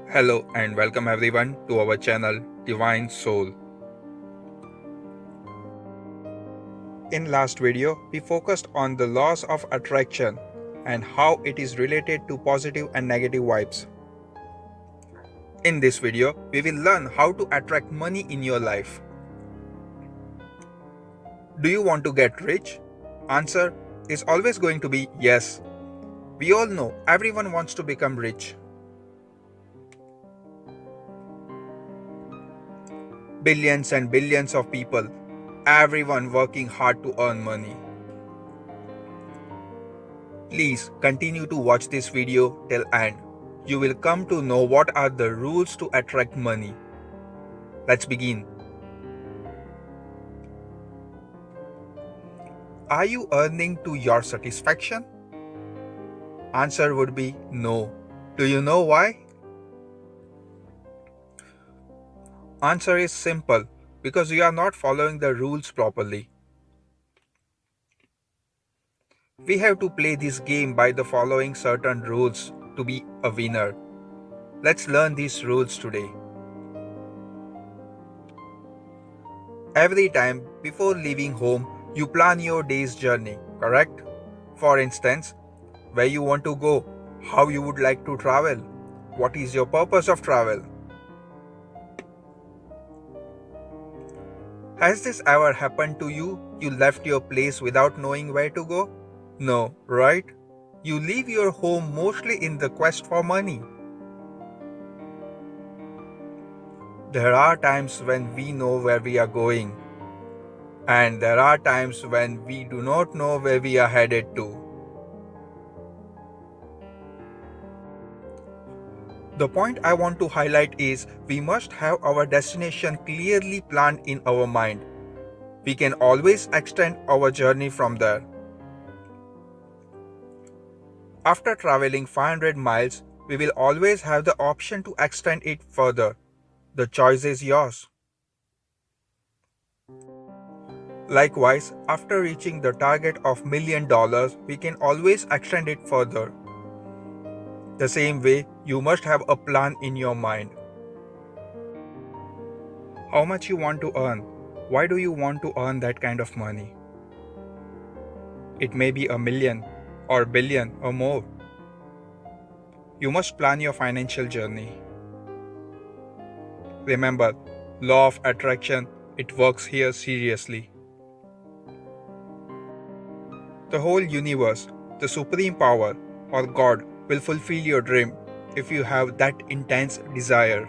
Hello and welcome everyone to our channel Divine Soul. In last video, we focused on the laws of attraction and how it is related to positive and negative vibes. In this video, we will learn how to attract money in your life. Do you want to get rich? Answer is always going to be yes. We all know everyone wants to become rich. Billions and billions of people, everyone working hard to earn money. Please continue to watch this video till end. You will come to know what are the rules to attract money. Let's begin. Are you earning to your satisfaction? Answer would be no. Do you know why? Answer is simple, because you are not following the rules properly. We have to play this game by the following certain rules to be a winner. Let's learn these rules today. Every time before leaving home, you plan your day's journey, correct? For instance, where you want to go, how you would like to travel, what is your purpose of travel. Has this ever happened to you? You left your place without knowing where to go? No, right? You leave your home mostly in the quest for money. There are times when we know where we are going, and there are times when we do not know where we are headed to. The point I want to highlight is we must have our destination clearly planned in our mind. We can always extend our journey from there. After traveling 500 miles, we will always have the option to extend it further. The choice is yours. Likewise, after reaching the target of $1 million, we can always extend it further. The same way, you must have a plan in your mind. How much you want to earn? Why do you want to earn that kind of money? It may be $1 million or billion or more. You must plan your financial journey. Remember, law of attraction, it works here seriously. The whole universe, the supreme power or God will fulfill your dream if you have that intense desire.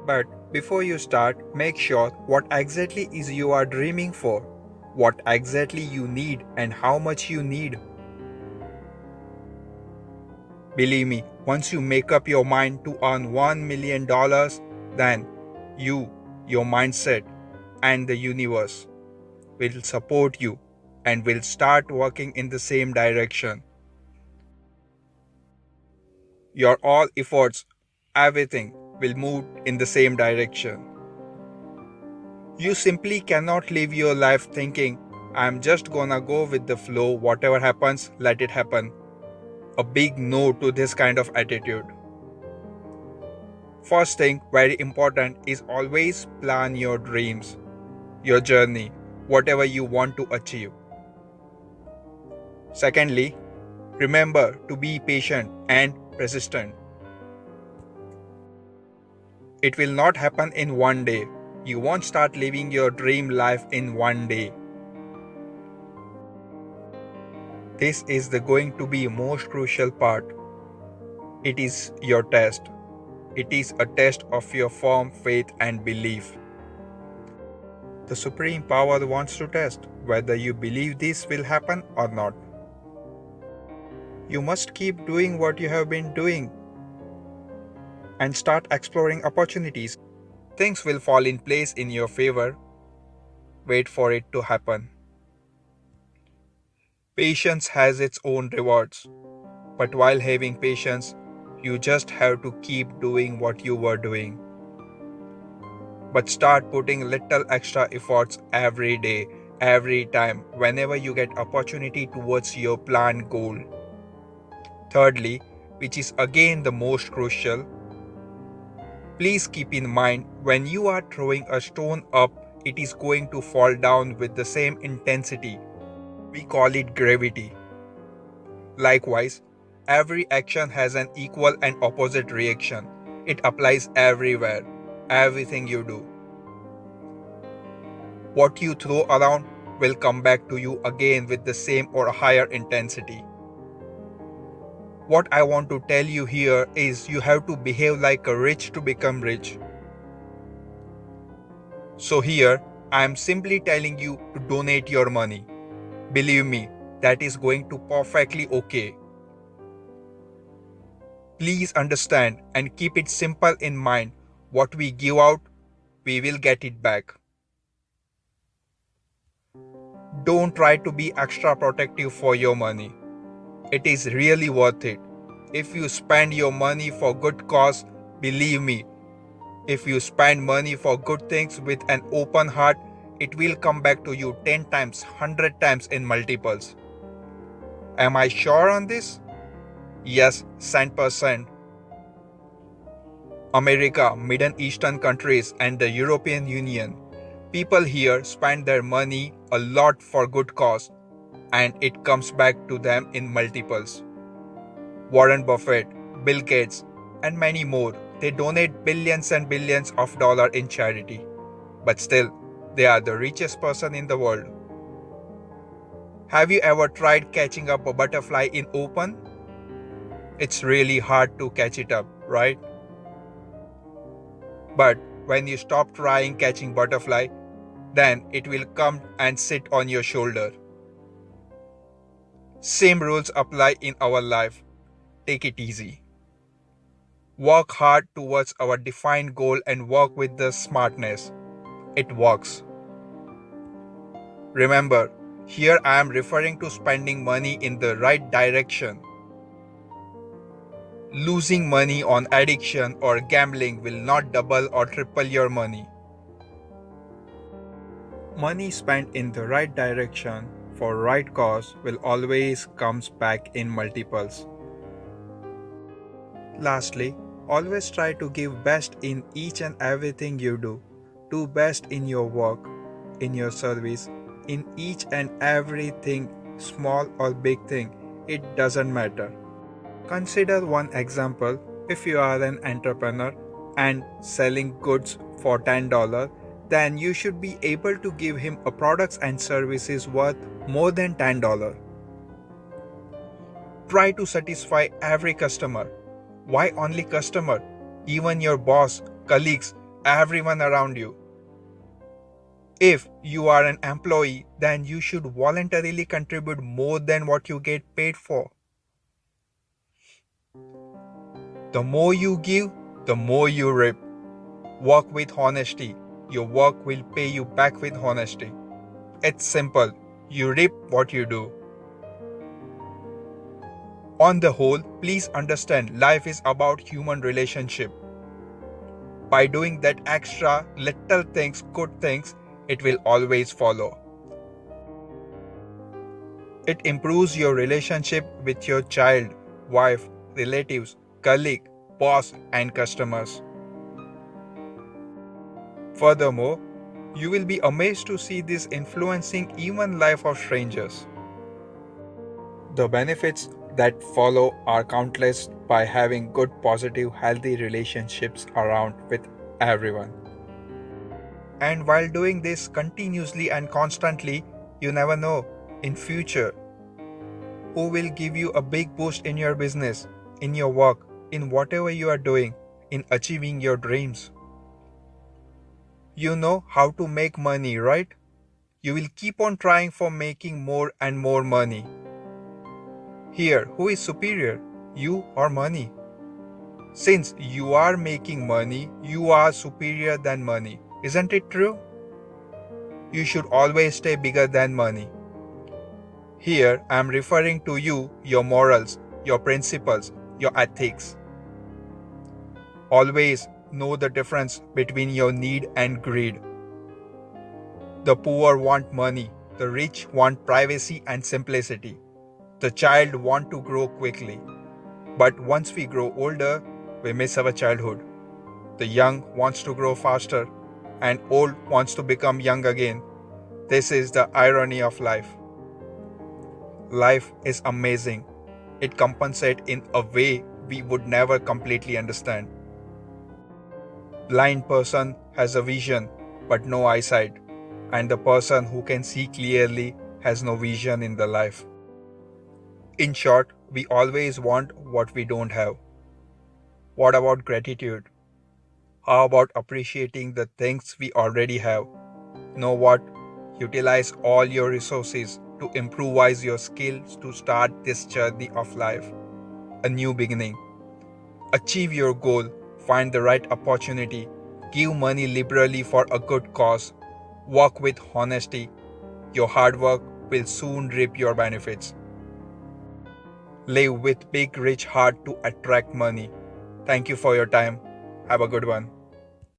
But before you start, make sure what exactly is you are dreaming for, what exactly you need and how much you need. Believe me, once you make up your mind to earn $1 million, then you, your mindset, and the universe will support you and will start working in the same direction. Your all efforts, everything will move in the same direction. You simply cannot live your life thinking, I'm just gonna go with the flow, whatever happens, let it happen. A big no to this kind of attitude. First thing, very important, is always plan your dreams, your journey, whatever you want to achieve. Secondly, remember to be patient and persistent. It will not happen in one day. You won't start living your dream life in one day. This is going to be most crucial part. It is your test. It is a test of your firm faith and belief. The Supreme Power wants to test whether you believe this will happen or not. You must keep doing what you have been doing and start exploring opportunities. Things will fall in place in your favor. Wait for it to happen. Patience has its own rewards, but while having patience, you just have to keep doing what you were doing. But start putting little extra efforts every day, every time, whenever you get opportunity towards your planned goal. Thirdly, which is again the most crucial, Please keep in mind when you are throwing a stone up, it is going to fall down with the same intensity. We call it gravity. Likewise, every action has an equal and opposite reaction. It applies everywhere, everything you do. What you throw around will come back to you again with the same or higher intensity. What I want to tell you here is you have to behave like a rich to become rich. So here, I am simply telling you to donate your money. Believe me, that is going to perfectly okay. Please understand and keep it simple in mind. What we give out, we will get it back. Don't try to be extra protective for your money. It is really worth it. If you spend your money for good cause, believe me, if you spend money for good things with an open heart, it will come back to you 10 times, 100 times in multiples. Am I sure on this? Yes, 100%. America, Middle Eastern countries, and the European Union. People here spend their money a lot for good cause, and it comes back to them in multiples. Warren Buffett, Bill Gates, and many more, they donate billions and billions of dollars in charity. But still, they are the richest person in the world. Have you ever tried catching up a butterfly in open? It's really hard to catch it up, right? But when you stop trying catching butterfly, then it will come and sit on your shoulder. Same rules apply in our life. Take it easy. Work hard towards our defined goal and work with the smartness. It works. Remember, here I am referring to spending money in the right direction. Losing money on addiction or gambling will not double or triple your money. Money spent in the right direction for right cause will always comes back in multiples. Lastly, always try to give best in each and everything you do. Do best in your work, in your service, in each and everything, small or big thing, it doesn't matter. Consider one example. If you are an entrepreneur and selling goods for $10, then you should be able to give him a products and services worth more than $10. Try to satisfy every customer. Why only customer? Even your boss, colleagues, everyone around you. If you are an employee, then you should voluntarily contribute more than what you get paid for. The more you give, the more you reap. Work with honesty. Your work will pay you back with honesty. It's simple. You reap what you do. On the whole, please understand life is about human relationship. By doing that extra little things, good things, it will always follow. It improves your relationship with your child, wife, relatives, colleague, boss, and customers. Furthermore, you will be amazed to see this influencing even life of strangers. The benefits that follow are countless by having good, positive, healthy relationships around with everyone. And while doing this continuously and constantly, you never know in future who will give you a big boost in your business, in your work, in whatever you are doing, in achieving your dreams. You know how to make money, right? You will keep on trying for making more and more money. Here, who is superior, you or money? Since you are making money, you are superior than money. Isn't it true? You should always stay bigger than money. Here, I am referring to you, your morals, your principles, your ethics. Always know the difference between your need and greed. The poor want money, the rich want privacy and simplicity. The child want to grow quickly. But once we grow older, we miss our childhood. The young wants to grow faster and old wants to become young again. This is the irony of life. Life is amazing. It compensates in a way we would never completely understand. Blind person has a vision but no eyesight, and the person who can see clearly has no vision in the life. In short, we always want what we don't have. What about gratitude? How about appreciating the things we already have? Know what? Utilize all your resources to improvise your skills to start this journey of life. A new beginning. Achieve your goal, find the right opportunity, give money liberally for a good cause, work with honesty. Your hard work will soon reap your benefits. Live with big rich heart to attract money. Thank you for your time. Have a good one.